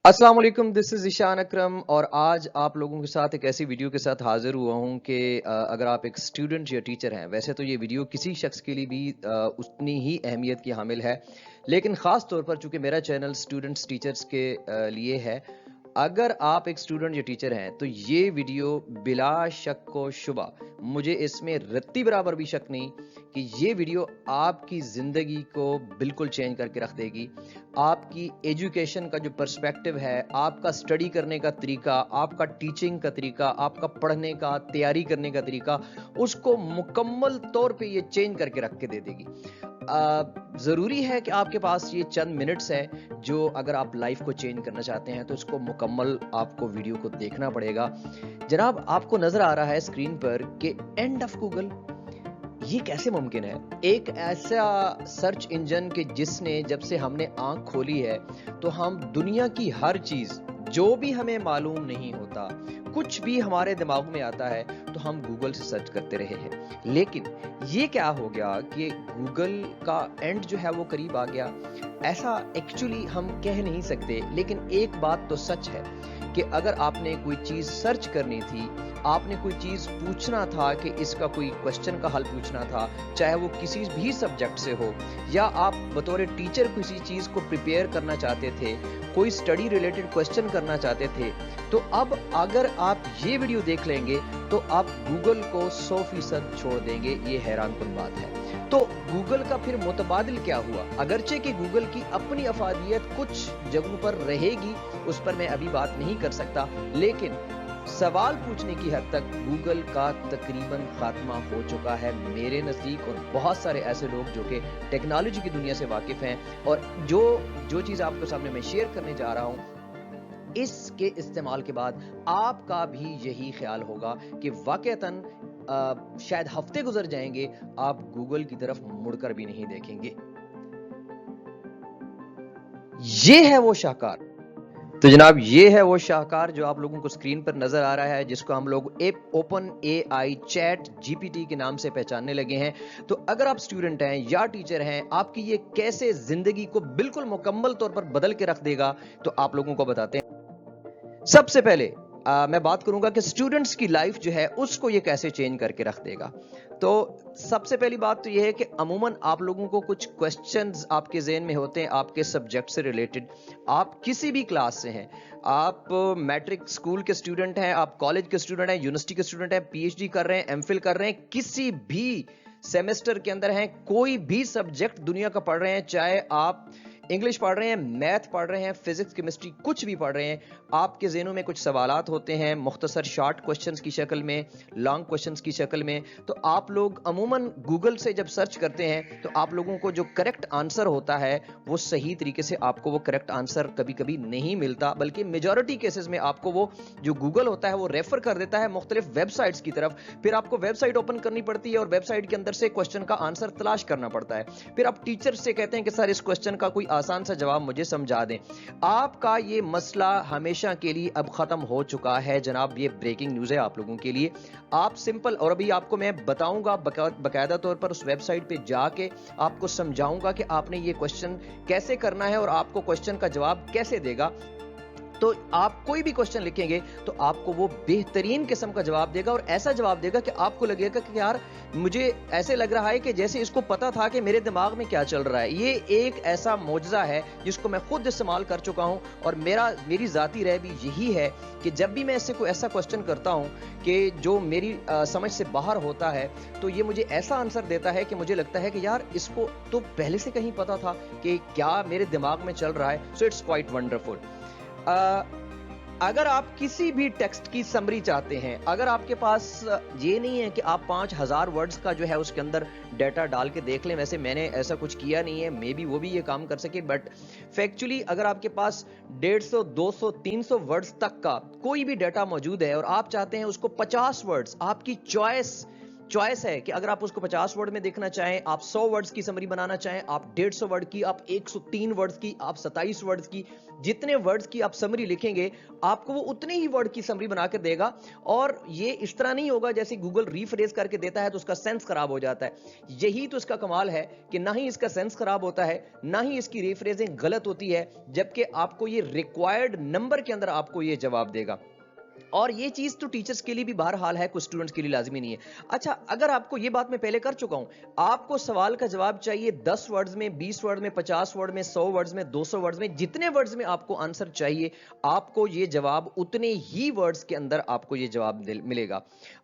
अस्सलाम वालेकुम, this is Ishan अकरम और आज आप लोगों के साथ एक ऐसी वीडियो के साथ हाज़िर हुआ हूँ कि अगर आप एक स्टूडेंट या टीचर हैं, वैसे तो ये वीडियो किसी शख्स के लिए भी उतनी ही अहमियत की हामिल है, लेकिन ख़ास तौर पर चूँकि मेरा चैनल स्टूडेंट्स टीचर्स के लिए है, अगर आप एक स्टूडेंट या टीचर हैं, तो ये वीडियो बिला शक व शुबा, मुझे इसमें रत्ती बराबर भी शक नहीं कि ये वीडियो आपकी ज़िंदगी को बिल्कुल चेंज करके रख देगी। आपकी एजुकेशन का जो पर्सपेक्टिव है, आपका स्टडी करने का तरीका, आपका टीचिंग का तरीका, आपका पढ़ने का, तैयारी करने का तरीका, उसको मुकम्मल तौर पे ये चेंज करके रख के दे देगी। ज़रूरी है कि आपके पास ये चंद मिनट्स हैं, जो अगर आप लाइफ को चेंज करना चाहते हैं, तो इसको मुकम्मल आपको वीडियो को देखना पड़ेगा। जनाब, आपको नज़र आ रहा है स्क्रीन पर कि एंड ऑफ गूगल, ये कैसे मुमकिन है? एक ऐसा सर्च इंजन कि जिसने जब से हमने आंख खोली है तो हम दुनिया की हर चीज जो भी हमें मालूम नहीं होता, कुछ भी हमारे दिमाग में आता है तो हम गूगल से सर्च करते रहे हैं। लेकिन ये क्या हो गया कि गूगल का एंड जो है वो करीब आ गया? ऐसा एक्चुअली हम कह नहीं सकते, लेकिन एक बात तो सच है कि अगर आपने कोई चीज सर्च करनी थी, आपने कोई चीज पूछना था कि इसका कोई क्वेश्चन का हल पूछना था, चाहे वो किसी भी सब्जेक्ट से हो, या आप बतौर टीचर किसी चीज को प्रिपेयर करना चाहते थे, कोई स्टडी रिलेटेड क्वेश्चन करना चाहते थे, तो अब अगर आप ये वीडियो देख लेंगे तो आप गूगल को 100% छोड़ देंगे। ये हैरानकुन बात है। तो गूगल का फिर मुतबादिल क्या हुआ? अगरचे कि गूगल की अपनी अफादियत कुछ जगहों पर रहेगी, उस पर मैं अभी बात नहीं कर सकता, लेकिन सवाल पूछने की हद तक गूगल का तकरीबन खात्मा हो चुका है मेरे नज़दीक। और बहुत सारे ऐसे लोग जो कि टेक्नोलॉजी की दुनिया से वाकिफ हैं, और जो चीज़ आपके सामने मैं शेयर करने जा रहा हूँ, इसके इस्तेमाल के बाद आपका भी यही ख्याल होगा कि वाकईतन शायद हफ्ते गुजर जाएंगे, आप गूगल की तरफ मुड़कर भी नहीं देखेंगे। ये है वो शाहकार। तो जनाब, ये है वो शाहकार जो आप लोगों को स्क्रीन पर नजर आ रहा है, जिसको हम लोग ओपन एआई चैट जीपीटी के नाम से पहचानने लगे हैं। तो अगर आप स्टूडेंट हैं या टीचर हैं, आपकी ये कैसे जिंदगी को बिल्कुल मुकम्मल तौर पर बदल के रख देगा, तो आप लोगों को बताते हैं। सबसे पहले मैं बात करूंगा कि स्टूडेंट्स की लाइफ जो है उसको ये कैसे चेंज करके रख देगा। तो सबसे पहली बात तो ये है कि अमूमन आप लोगों को कुछ क्वेश्चंस आपके ज़हन में होते हैं आपके सब्जेक्ट से रिलेटेड। आप किसी भी क्लास से हैं, आप मैट्रिक स्कूल के स्टूडेंट हैं, आप कॉलेज के स्टूडेंट हैं, यूनिवर्सिटी के स्टूडेंट हैं, पीएचडी कर रहे हैं, एमफिल कर रहे हैं, किसी भी सेमेस्टर के अंदर हैं, कोई भी सब्जेक्ट दुनिया का पढ़ रहे हैं, चाहे आप इंग्लिश पढ़ रहे हैं, मैथ पढ़ रहे हैं, फिजिक्स केमिस्ट्री कुछ भी पढ़ रहे हैं, आपके ज़हनों में कुछ सवालात होते हैं, मुख्तसर शॉर्ट क्वेश्चंस की शक्ल में, लॉन्ग क्वेश्चंस की शक्ल में। तो आप लोग अमूमन गूगल से जब सर्च करते हैं तो आप लोगों को जो करेक्ट आंसर होता है वो सही तरीके से आपको वो करेक्ट आंसर कभी कभी नहीं मिलता, बल्कि मेजॉरिटी केसेस में आपको वो जो गूगल होता है वो रेफर कर देता है मुख्तलिफ वेबसाइट्स की तरफ। फिर आपको वेबसाइट ओपन करनी पड़ती है और वेबसाइट के अंदर से क्वेश्चन का आंसर तलाश करना पड़ता है। फिर आप टीचर से कहते हैं कि सर, इस क्वेश्चन का कोई आसान सा जवाब मुझे समझा दें। आपका ये मसला हमेशा के लिए अब खत्म हो चुका है जनाब। ये ब्रेकिंग न्यूज़ है आप लोगों के लिए। आप सिंपल, और अभी आपको मैं बताऊंगा बकायदा तौर पर उस वेबसाइट पे जाके आपको समझाऊंगा कि आपने ये क्वेश्चन कैसे करना है और आपको क्वेश्चन का जवाब कैसे देगा। तो आप कोई भी क्वेश्चन लिखेंगे तो आपको वो बेहतरीन किस्म का जवाब देगा, और ऐसा जवाब देगा कि आपको लगेगा कि यार, मुझे ऐसे लग रहा है कि जैसे इसको पता था कि मेरे दिमाग में क्या चल रहा है। ये एक ऐसा मौजज़ा है जिसको मैं खुद इस्तेमाल कर चुका हूं, और मेरी ज़ाती राय भी यही है कि जब भी मैं इससे कोई ऐसा क्वेश्चन करता हूं कि जो मेरी समझ से बाहर होता है, तो ये मुझे ऐसा आंसर देता है कि मुझे लगता है कि यार, इसको तो पहले से कहीं पता था कि क्या मेरे दिमाग में चल रहा है। So it's quite wonderful. अगर आप किसी भी टेक्स्ट की समरी चाहते हैं, अगर आपके पास ये नहीं है कि आप 5000 वर्ड्स का जो है उसके अंदर डाटा डाल के देख लें, वैसे मैंने ऐसा कुछ किया नहीं है, मे बी वो भी ये काम कर सके, बट फैक्चुअली अगर आपके पास 150, 200, 300 वर्ड्स तक का कोई भी डाटा मौजूद है और आप चाहते हैं उसको 50 वर्ड्स, आपकी चॉइस चॉइस है कि अगर आप उसको 50 वर्ड में देखना चाहें, आप 100 वर्ड्स की समरी बनाना चाहें, आप 150 वर्ड की, आप 103 वर्ड्स की, आप 27 वर्ड्स की, जितने वर्ड्स की आप समरी लिखेंगे आपको वो उतने ही वर्ड की समरी बनाकर देगा। और ये इस तरह नहीं होगा जैसे गूगल रीफ्रेज करके देता है तो उसका सेंस खराब हो जाता है। यही तो इसका कमाल है कि ना ही इसका सेंस खराब होता है, ना ही इसकी रीफ्रेजिंग गलत होती है, जबकि आपको ये रिक्वायर्ड नंबर के अंदर आपको ये जवाब देगा। और ये चीज तो टीचर्स के लिए भी बहरहाल है, कुछ स्टूडेंट्स के लिए लाजमी नहीं है। अच्छा, अगर आपको ये बात मैं पहले कर चुका हूं, आपको सवाल का जवाब चाहिए 10 वर्ड्स में, 20 वर्ड में, 50 वर्ड में, 100 वर्ड्स में, 200 वर्ड्स में, जितने वर्ड्स में आपको आंसर चाहिए, आपको ये जवाब उतने ही वर्ड्स के अंदर आपको ये जवाब मिलेगा।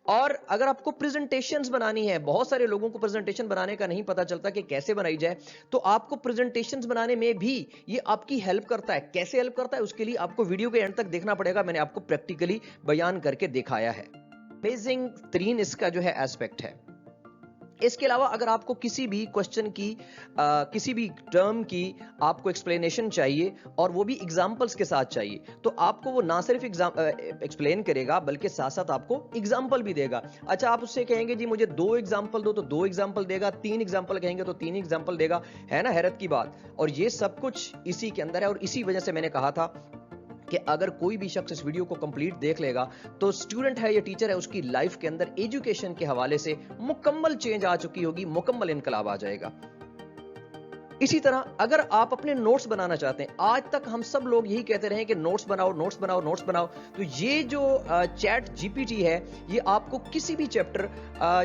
और अगर आपको प्रेजेंटेशंस बनानी है, बहुत सारे लोगों को प्रेजेंटेशन बनाने का नहीं पता चलता कि कैसे बनाई जाए, तो आपको प्रेजेंटेशंस बनाने में भी ये आपकी हेल्प करता है। कैसे हेल्प करता है उसके लिए आपको वीडियो के एंड तक देखना पड़ेगा, मैंने आपको प्रैक्टिकली बयान करके दिखाया है। अमेजिंग तरीन इसका जो है एस्पेक्ट है। इसके अलावा अगर आपको किसी भी क्वेश्चन की किसी भी टर्म की आपको एक्सप्लेनेशन चाहिए और वो भी एग्जांपल्स के साथ चाहिए, तो आपको वो ना सिर्फ एक्सप्लेन करेगा बल्कि साथ साथ आपको एग्जांपल भी देगा। अच्छा, आप उससे कहेंगे जी मुझे 2 एग्जांपल दो, तो 2 एग्जांपल देगा, 3 एग्जांपल कहेंगे तो 3 एग्जांपल देगा। है ना हैरत की बात। और ये सब कुछ इसी के अंदर है। और इसी वजह से मैंने कहा था कि अगर कोई भी शख्स इस वीडियो को कंप्लीट देख लेगा तो स्टूडेंट है या टीचर है, उसकी लाइफ के अंदर एजुकेशन के हवाले से मुकम्मल चेंज आ चुकी होगी, मुकम्मल इनकलाब आ जाएगा। इसी तरह अगर आप अपने नोट्स बनाना चाहते हैं, आज तक हम सब लोग यही कहते रहे कि नोट्स बनाओ, नोट्स बनाओ, नोट्स बनाओ, तो ये जो चैट जीपीटी है, ये आपको किसी भी चैप्टर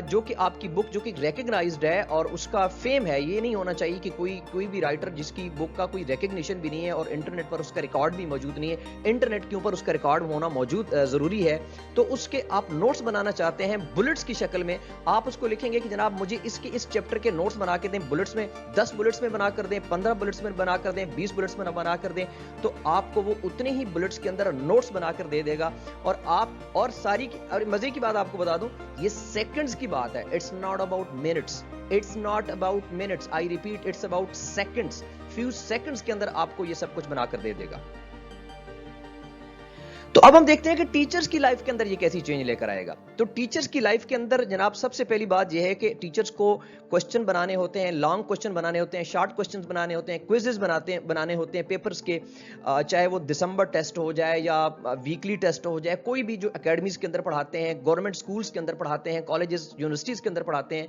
जो कि आपकी बुक जो कि रिकग्नाइज्ड है और उसका फेम है, ये नहीं होना चाहिए कि कोई भी राइटर जिसकी बुक का कोई रिकग्निशन भी नहीं है और इंटरनेट पर उसका रिकॉर्ड भी मौजूद नहीं है, इंटरनेट के ऊपर उसका रिकॉर्ड होना मौजूद जरूरी है, तो उसके आप नोट्स बनाना चाहते हैं बुलेट्स की शक्ल में, आप उसको लिखेंगे कि जनाब मुझे इसके इस चैप्टर के नोट्स बना के दें, बुलेट्स में 10 बुलेट्स में बना कर दें, 15 बुलेट्स में बना कर दें, 20 बुलेट्स में बना कर दें, तो आपको वो उतने ही बुलेट्स के अंदर नोट्स बनाकर दे देगा। और आप और सारी और मजे की बात आपको बता दूं, ये सेकंड्स की बात है, it's not about minutes, it's not about minutes, I repeat, it's about seconds. Few seconds के अंदर आपको ये सब कुछ बनाकर दे देगा। तो अब हम देखते हैं कि टीचर्स की लाइफ के अंदर ये कैसी चेंज लेकर आएगा। तो टीचर्स की लाइफ के अंदर जनाब सबसे पहली बात ये है कि टीचर्स को क्वेश्चन बनाने होते हैं, लॉन्ग क्वेश्चन बनाने होते हैं, शॉर्ट क्वेश्चंस बनाने होते हैं, क्विजेस बनाने होते हैं पेपर्स के, चाहे वो दिसंबर टेस्ट हो जाए या वीकली टेस्ट हो जाए, कोई भी जो एकेडमीज के अंदर पढ़ाते हैं, गवर्नमेंट स्कूल्स के अंदर पढ़ाते हैं, कॉलेजेस यूनिवर्सिटीज के अंदर पढ़ाते हैं।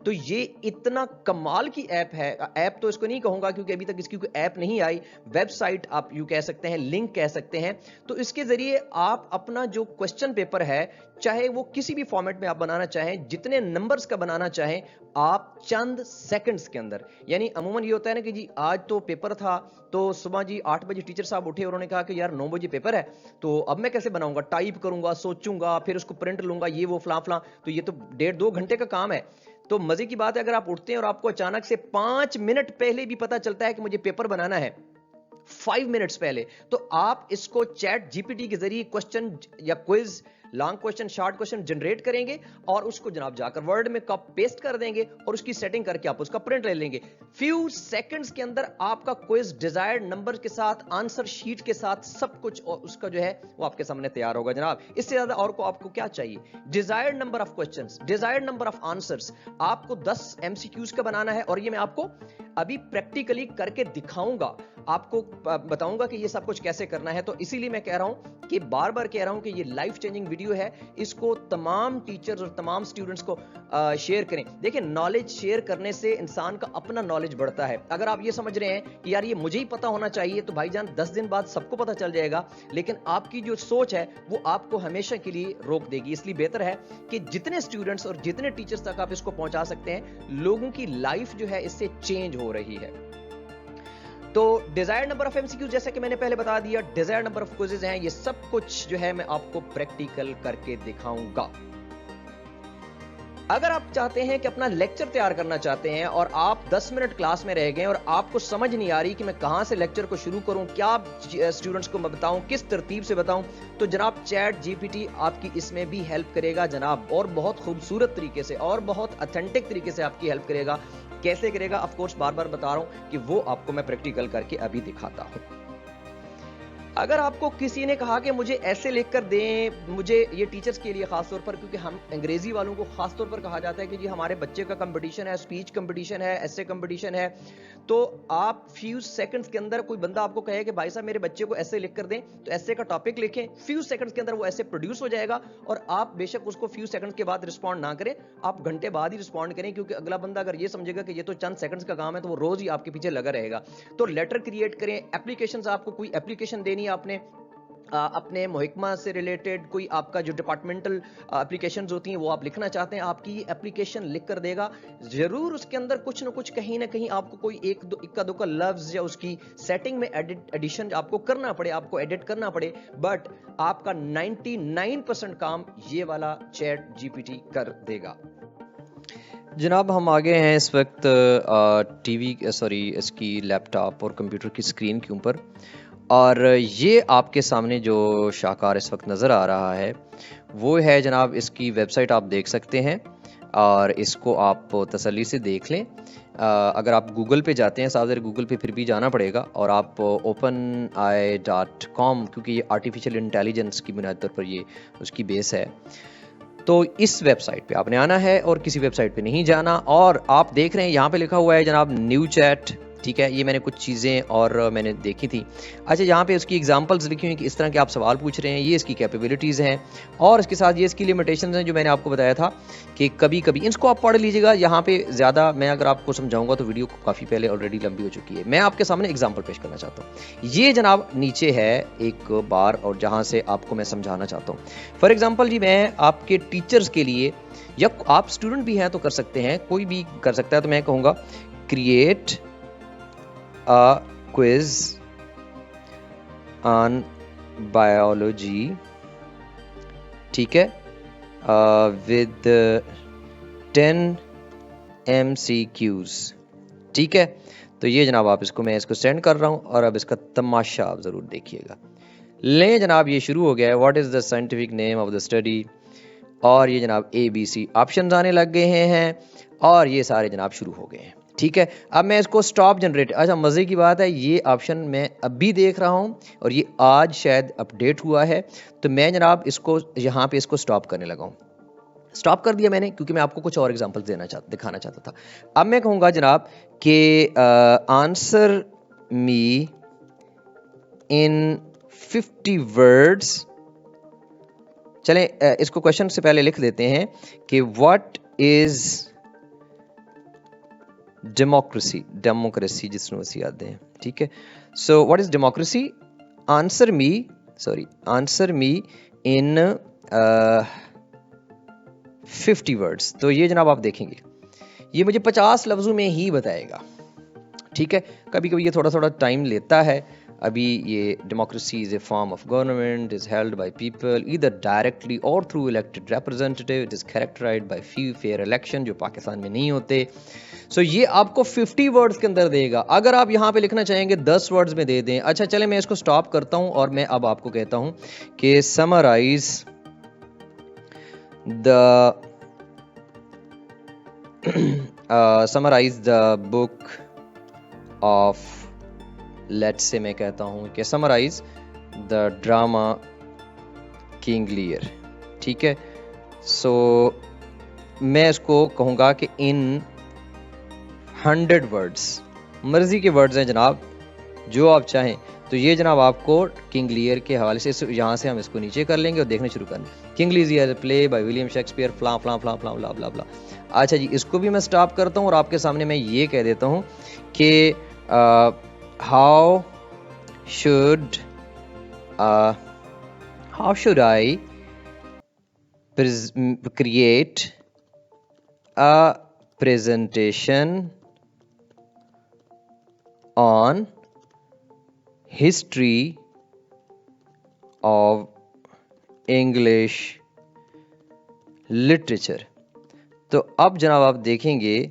तो ये इतना कमाल की ऐप है, ऐप तो इसको नहीं कहूंगा क्योंकि अभी तक इसकी कोई ऐप नहीं आई, वेबसाइट आप यूं कह सकते हैं, लिंक कह सकते हैं। तो इसके जरिए आप अपना जो क्वेश्चन पेपर है, चाहे वो किसी भी फॉर्मेट में आप बनाना चाहें, जितने नंबर्स का बनाना चाहें, आप चंद सेकंड्स के अंदर, यानी अमूमन ये होता है ना कि जी आज तो पेपर था, तो सुबह जी 8 बजे टीचर साहब उठे और उन्होंने कहा कि यार 9 बजे पेपर है, तो अब मैं कैसे बनाऊंगा, टाइप करूंगा, सोचूंगा, फिर उसको प्रिंट लूंगा, ये वो फलां फलां, तो ये तो 1.5-2 घंटे का काम है। तो मजे की बात है अगर आप उठते हैं और आपको अचानक से 5 मिनट पहले भी पता चलता है कि मुझे पेपर बनाना है, 5 मिनट्स पहले, तो आप इसको चैट जीपीटी के जरिए क्वेश्चन या quiz, long question, short question generate करेंगे और उसको जनाब जाकर वर्ड में कॉपी पेस्ट कर देंगे और उसकी सेटिंग करके आप उसका प्रिंट ले लेंगे। फ्यू सेकंड्स के अंदर आपका क्विज डिजायर्ड नंबर के साथ, आंसर शीट के साथ, सब कुछ और उसका जो है वो आपके सामने तैयार होगा जनाब। इससे ज्यादा और को आपको क्या चाहिए? Desired number of questions, desired number of answers. आपको 10 एमसीक्यूज का बनाना है और ये मैं आपको अभी प्रैक्टिकली करके दिखाऊंगा, आपको बताऊंगा कि ये सब कुछ कैसे करना है। तो इसीलिए मैं कह रहा हूं कि बार बार कह रहा हूं कि ये लाइफ चेंजिंग वीडियो है, इसको तमाम टीचर्स और तमाम स्टूडेंट्स को शेयर करें। देखिए, नॉलेज शेयर करने से इंसान का अपना नॉलेज बढ़ता है। अगर आप ये समझ रहे हैं कि यार ये मुझे ही पता होना चाहिए, तो भाईजान 10 दिन बाद सबको पता चल जाएगा, लेकिन आपकी जो सोच है वो आपको हमेशा के लिए रोक देगी। इसलिए बेहतर है कि जितने स्टूडेंट्स और जितने टीचर्स तक आप इसको पहुंचा सकते हैं, लोगों की लाइफ जो है इससे चेंज हो रही है। तो डिजायर्ड नंबर ऑफ एमसीक्यू, जैसे कि मैंने पहले बता दिया, डिजायर्ड नंबर ऑफ क्विजेज हैं, ये सब कुछ जो है मैं आपको प्रैक्टिकल करके दिखाऊंगा। अगर आप चाहते हैं कि अपना लेक्चर तैयार करना चाहते हैं और आप 10 मिनट क्लास में रह गए और आपको समझ नहीं आ रही कि मैं कहां से लेक्चर को शुरू करूं, क्या स्टूडेंट्स को मैं बताऊं, किस तरतीब से बताऊं, तो जनाब चैट जीपीटी आपकी इसमें भी हेल्प करेगा जनाब, और बहुत खूबसूरत तरीके से और बहुत ऑथेंटिक तरीके से आपकी हेल्प करेगा। कैसे करेगा, ऑफ कोर्स बार बार बता रहा हूं कि वो आपको मैं प्रैक्टिकल करके अभी दिखाता हूं। اگر آپ کو کسی نے کہا کہ مجھے ایسے لکھ کر دیں، مجھے یہ ٹیچرز کے لیے خاص طور پر، کیونکہ ہم انگریزی والوں کو خاص طور پر کہا جاتا ہے کہ جی ہمارے بچے کا کمپٹیشن ہے، اسپیچ کمپٹیشن ہے، ایسے کمپٹیشن ہے، تو آپ فیو سیکنڈز کے اندر کوئی بندہ آپ کو کہے کہ بھائی صاحب میرے بچے کو ایسے لکھ کر دیں، تو ایسے کا ٹاپک لکھیں، فیو سیکنڈز کے اندر وہ ایسے پروڈیوس ہو جائے گا، اور آپ بے شک اس کو فیو سیکنڈز کے بعد رسپونڈ نہ کریں، آپ گھنٹے بعد ہی رسپونڈ کریں، کیونکہ اگلا بندہ اگر یہ سمجھے گا کہ یہ تو چند سیکنڈز کا کام ہے تو وہ روز ہی آپ کے پیچھے لگا رہے گا۔ تو لیٹر کریٹ کریں، اپلیکیشنز، آپ کو کوئی اپلیکیشن دینی ہے آپ نے اپنے محکمہ سے ریلیٹڈ، کوئی آپ کا جو ڈپارٹمنٹل اپلیکیشنز ہوتی ہیں وہ آپ لکھنا چاہتے ہیں، آپ کی اپلیکیشن لکھ کر دے گا، ضرور اس کے اندر کچھ نہ کچھ کہیں نہ کہیں آپ کو کوئی ایک دو اکا دکا لفظ یا اس کی سیٹنگ میں ایڈیشن آپ کو کرنا پڑے، آپ کو ایڈٹ کرنا پڑے، بٹ آپ کا 99% کام یہ والا چیٹ جی پی ٹی کر دے گا۔ جناب ہم آگے ہیں اس وقت ٹی وی اس کی لیپ ٹاپ اور کمپیوٹر کی اسکرین کے اوپر، اور یہ آپ کے سامنے جو شاہکار اس وقت نظر آ رہا ہے وہ ہے جناب اس کی ویب سائٹ، آپ دیکھ سکتے ہیں اور اس کو آپ تسلی سے دیکھ لیں۔ اگر آپ گوگل پہ جاتے ہیں، صاحب گوگل پہ پھر بھی جانا پڑے گا، اور آپ openai.com، کیونکہ یہ آرٹیفیشیل انٹیلیجنس کی بنیاد پر یہ اس کی بیس ہے، تو اس ویب سائٹ پہ آپ نے آنا ہے اور کسی ویب سائٹ پہ نہیں جانا، اور آپ دیکھ رہے ہیں یہاں پہ لکھا ہوا ہے جناب نیو چیٹ، ٹھیک ہے، یہ میں نے کچھ چیزیں اور میں نے دیکھی تھی۔ اچھا یہاں پہ اس کی ایگزامپلز لکھی ہوئی کہ اس طرح کے آپ سوال پوچھ رہے ہیں، یہ اس کی کیپیبلٹیز ہیں، اور اس کے ساتھ یہ اس کی لیمیٹیشنز ہیں جو میں نے آپ کو بتایا تھا کہ کبھی کبھی ان کو آپ پڑھ لیجیے گا، یہاں پہ زیادہ میں اگر آپ کو سمجھاؤں گا تو ویڈیو کافی پہلے آلریڈی لمبی ہو چکی ہے، میں آپ کے سامنے ایگزامپل پیش کرنا چاہتا ہوں۔ یہ جناب نیچے ہے ایک بار، اور جہاں سے آپ کو میں سمجھانا چاہتا ہوں، فار ایگزامپل جی میں آپ کے ٹیچرز کے لیے، یا آپ اسٹوڈنٹ بھی ہیں تو کر سکتے ہیں، کوئی بھی کر سکتا ہے، تو میں کہوں گا کریٹ quiz on biology، ٹھیک ہے، with 10 MCQs، ٹھیک ہے، تو یہ جناب آپ اس کو، میں اس کو سینڈ کر رہا ہوں، اور اب اس کا تماشا آپ ضرور دیکھیے گا۔ لیں جناب یہ شروع ہو گیا ہے، what is the scientific name of the study, اور یہ جناب ABC آپشنز آنے لگ گئے ہیں، اور یہ سارے جناب شروع ہو گئے ہیں، ٹھیک ہے۔ اب میں اس کو سٹاپ جنریٹ، اچھا مزے کی بات ہے یہ آپشن میں ابھی دیکھ رہا ہوں اور یہ آج شاید اپڈیٹ ہوا ہے، تو میں جناب اس کو یہاں پہ اس کو سٹاپ کرنے لگا ہوں، سٹاپ کر دیا میں نے، کیونکہ میں آپ کو کچھ اور ایگزامپل دکھانا چاہتا تھا۔ اب میں کہوں گا جناب کہ آنسر می ان 50 ورڈز، چلیں اس کو کوشچن سے پہلے لکھ دیتے ہیں کہ واٹ از ڈیموکریسی جس میں وسیع آتے ہیں، ٹھیک ہے، so what is democracy, answer me in 50 words, تو یہ جناب آپ دیکھیں گے یہ مجھے 50 لفظوں میں ہی بتائے گا، ٹھیک ہے، کبھی کبھی یہ تھوڑا ٹائم لیتا ہے۔ ابھی یہ democracy is a form of government is held by people either directly اور through elected representative, it is characterised by few fair election, جو پاکستان میں نہیں ہوتے۔ سو یہ آپ کو 50 ورڈز کے اندر دے گا، اگر آپ یہاں پہ لکھنا چاہیں گے 10 ورڈز میں دے دیں۔ اچھا چلیں میں اس کو سٹاپ کرتا ہوں، اور میں اب آپ کو کہتا ہوں کہ summarise the book of, let's سے میں کہتا ہوں کہ summarise the drama King Lear, ٹھیک ہے، سو میں اس کو کہوں گا کہ ان 100 ورڈز، مرضی کے ورڈز ہیں جناب جو آپ چاہیں، تو یہ جناب آپ کو کنگ لیئر کے حوالے سے یہاں سے ہم اس کو نیچے کر لیں گے اور دیکھنے شروع کر دیں، king layer play by William Shakespeare فلاں فلاں فلاں فلاں بلا بلا بلا۔ اچھا جی اس کو بھی میں سٹاپ کرتا ہوں، اور آپ کے سامنے میں یہ کہہ دیتا ہوں کہ how should I create a presentation on history of English literature۔ تو اب جناب آپ دیکھیں گے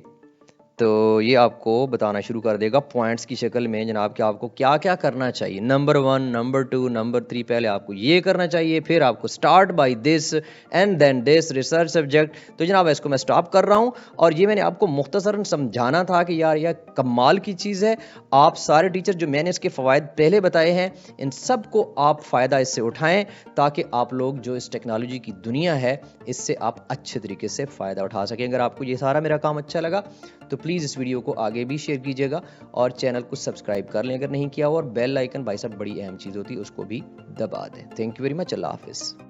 तो ये आपको बताना शुरू कर देगा पॉइंट्स की शक्ल में जनाब कि आपको क्या क्या करना चाहिए। नंबर 1, नंबर 2, नंबर 3, पहले आपको ये करना चाहिए, फिर आपको start by this and then this research subject. तो जनाब इसको मैं स्टॉप कर रहा हूँ और ये मैंने आपको मुख्तसरन समझाना था कि यार यह कमाल की चीज़ है। आप सारे टीचर जो मैंने इसके फ़वाइद पहले बताए हैं, इन सब को आप फ़ायदा इससे उठाएं ताकि आप लोग जो इस टेक्नोलॉजी की दुनिया है इससे आप अच्छे तरीके से फ़ायदा उठा सकें। अगर आपको ये सारा मेरा काम अच्छा लगा तो प्लीज़ इस वीडियो को आगे भी शेयर कीजिएगा और चैनल को सब्सक्राइब कर लें अगर नहीं किया हो, और बेल आइकन भाई साहब बड़ी अहम चीज़ होती है, उसको भी दबा दें। Thank you very much. Allah हाफिज़।